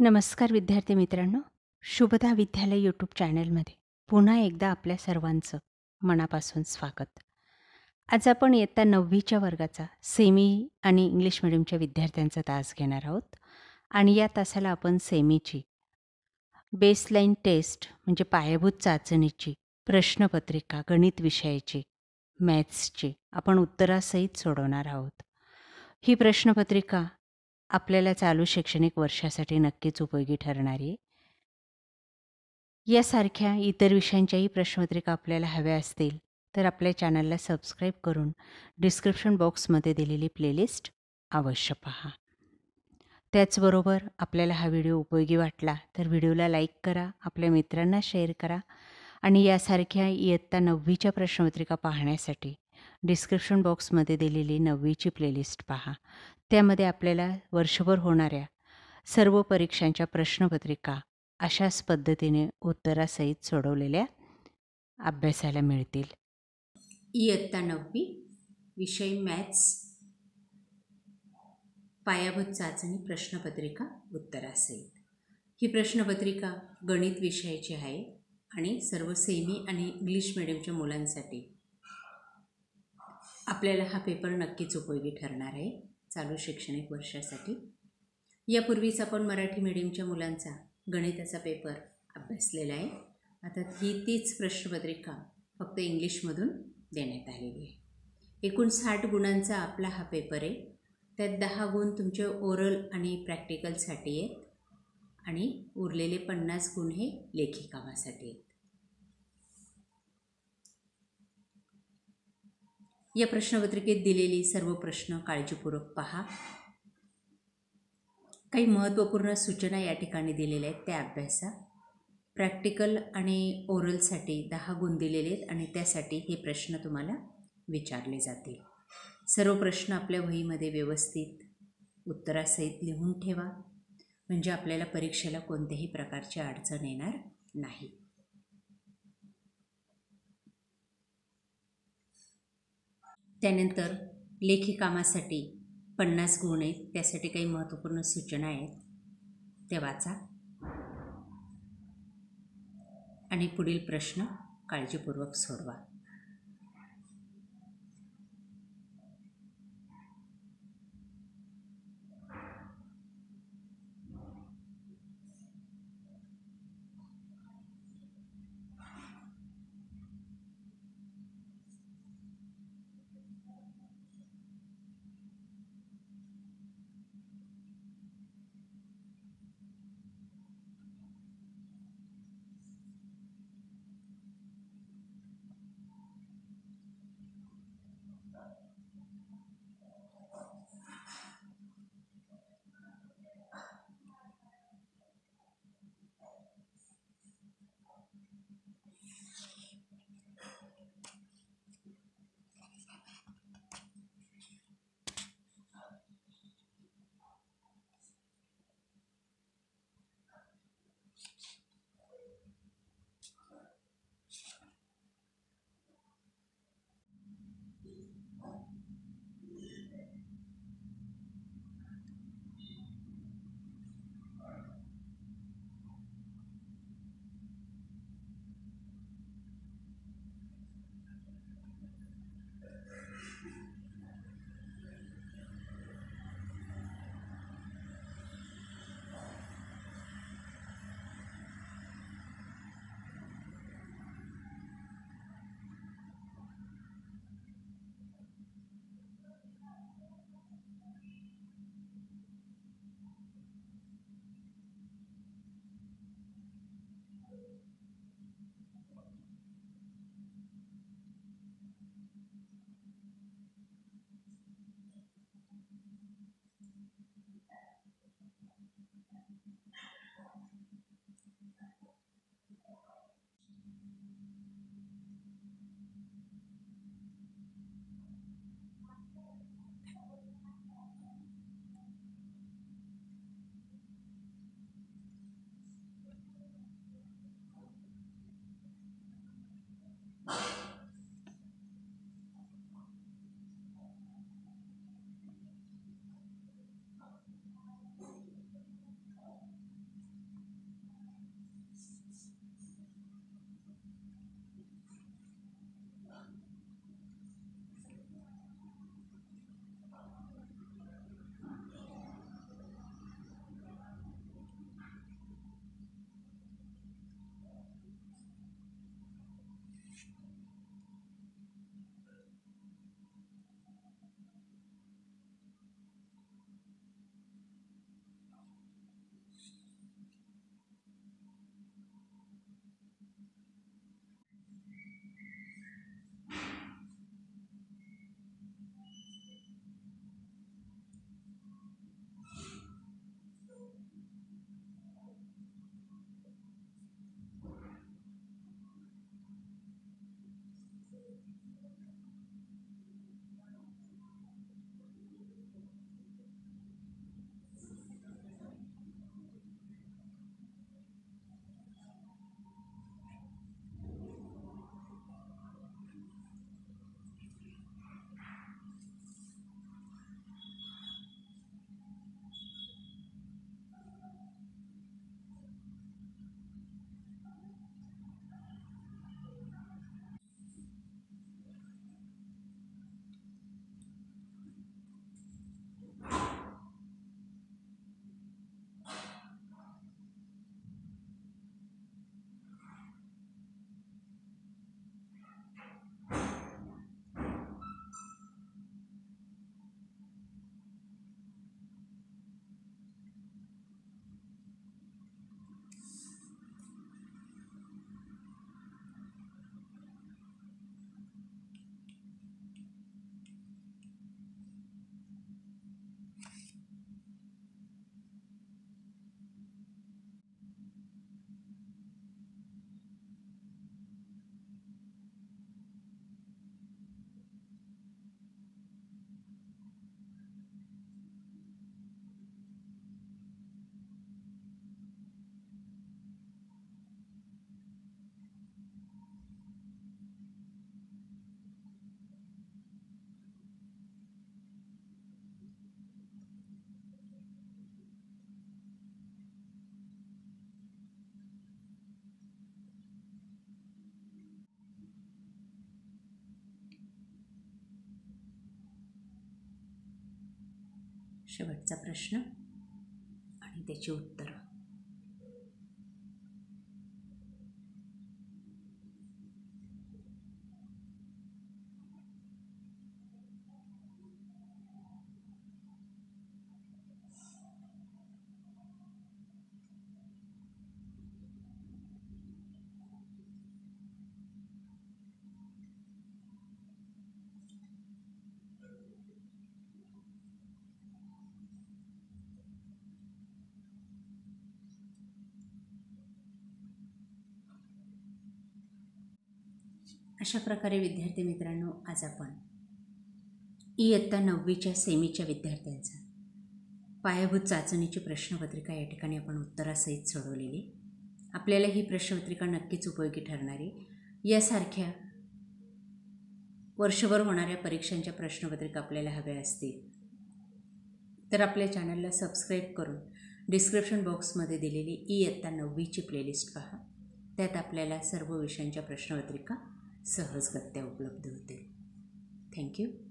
नमस्कार विद्यार्थी मित्रांनो, शुभदा विद्यालय यूट्यूब चॅनलमध्ये पुन्हा एकदा आपल्या सर्वांचं मनापासून स्वागत. आज आपण इयत्ता 9वीच्या वर्गाचा सेमी आणि इंग्लिश मिडियमच्या विद्यार्थ्यांचा तास घेणार आहोत आणि या तासाला आपण सेमीची बेसलाईन टेस्ट म्हणजे पायाभूत चाचणीची प्रश्नपत्रिका गणित विषयाची मॅथ्सची आपण उत्तरासहित सोडवणार आहोत. ही प्रश्नपत्रिका आपल्याला चालू शैक्षणिक वर्षासाठी नक्कीच उपयोगी ठरणार आहे. यासारख्या इतर विषयांच्याही प्रश्नपत्रिका आपल्याला हव्या असतील तर आपल्या चॅनलला सबस्क्राईब करून डिस्क्रिप्शन बॉक्समध्ये दिलेली प्लेलिस्ट अवश्य पहा. त्याचबरोबर आपल्याला हा व्हिडिओ उपयोगी वाटला तर व्हिडिओला लाईक करा, आपल्या मित्रांना शेअर करा आणि यासारख्या इयत्ता 9वीच्या प्रश्नपत्रिका पाहण्यासाठी डिस्क्रिप्शन बॉक्समध्ये दिलेली 9वीची प्लेलिस्ट पहा. त्यामध्ये आपल्याला वर्षभर होणाऱ्या सर्व परीक्षांच्या प्रश्नपत्रिका अशाच पद्धतीने उत्तरासहित सोडवलेल्या अभ्यासाला मिळतील. इयत्ता 9वी विषय मॅथ्स पायाभूत चाचणी प्रश्नपत्रिका उत्तरासहित. ही प्रश्नपत्रिका गणित विषयाची आहे आणि सर्व सेमी आणि इंग्लिश मिडियमच्या मुलांसाठी आपल्याला हा पेपर नक्कीच उपयोगी ठरणार आहे चालू शैक्षणिक वर्षासाठी. यापूर्वीच आपण मराठी मीडियमच्या मुलांचा गणिताचा पेपर अभ्यासलेला आहे. आता तीच प्रश्नपत्रिका फक्त इंग्लिशमधून देण्यात आलेली आहे. एकूण 60 गुणांचा आपला हा पेपर आहे. त्यात 10 गुण तुमचे ओरल आणि प्रॅक्टिकलसाठी आहेत आणि उरलेले 50 गुण हे लेखी कामासाठी आहेत. या प्रश्नपत्रिकेत दिलेली सर्व प्रश्न काळजीपूर्वक पहा. काही महत्त्वपूर्ण सूचना या ठिकाणी दिलेल्या आहेत त्या अभ्यासा. प्रॅक्टिकल आणि ओरलसाठी 10 गुण दिलेले आहेत आणि त्यासाठी हे प्रश्न तुम्हाला विचारले जातील. सर्व प्रश्न आपल्या वहीमध्ये व्यवस्थित उत्तरासहित लिहून ठेवा म्हणजे आपल्याला परीक्षेला कोणत्याही प्रकारची अडचण येणार नाही. त्यानंतर लेखी कामासाठी 50 गुण आहेत. त्यासाठी काही महत्त्वपूर्ण सूचना आहेत त्या वाचा आणि पुढील प्रश्न काळजीपूर्वक सोडवा. शेवटचा प्रश्न आणि त्याची उत्तरं. अशा प्रकारे विद्यार्थी मित्रांनो, आज आपण इयत्ता 9वीच्या सेमीच्या विद्यार्थ्यांचा पायाभूत चाचणीची प्रश्नपत्रिका या ठिकाणी आपण उत्तरासहित सोडवलेली. आपल्याला ही प्रश्नपत्रिका नक्कीच उपयोगी ठरणार आहे. यासारख्या वर्षभर होणाऱ्या परीक्षांच्या प्रश्नपत्रिका आपल्याला हव्या असतील तर आपल्या चॅनलला सबस्क्राईब करून डिस्क्रिप्शन बॉक्समध्ये दिलेली इयत्ता 9वीची प्लेलिस्ट पहा. त्यात आपल्याला सर्व विषयांच्या प्रश्नपत्रिका सहजगत्या उपलब्ध होतील. थँक्यू.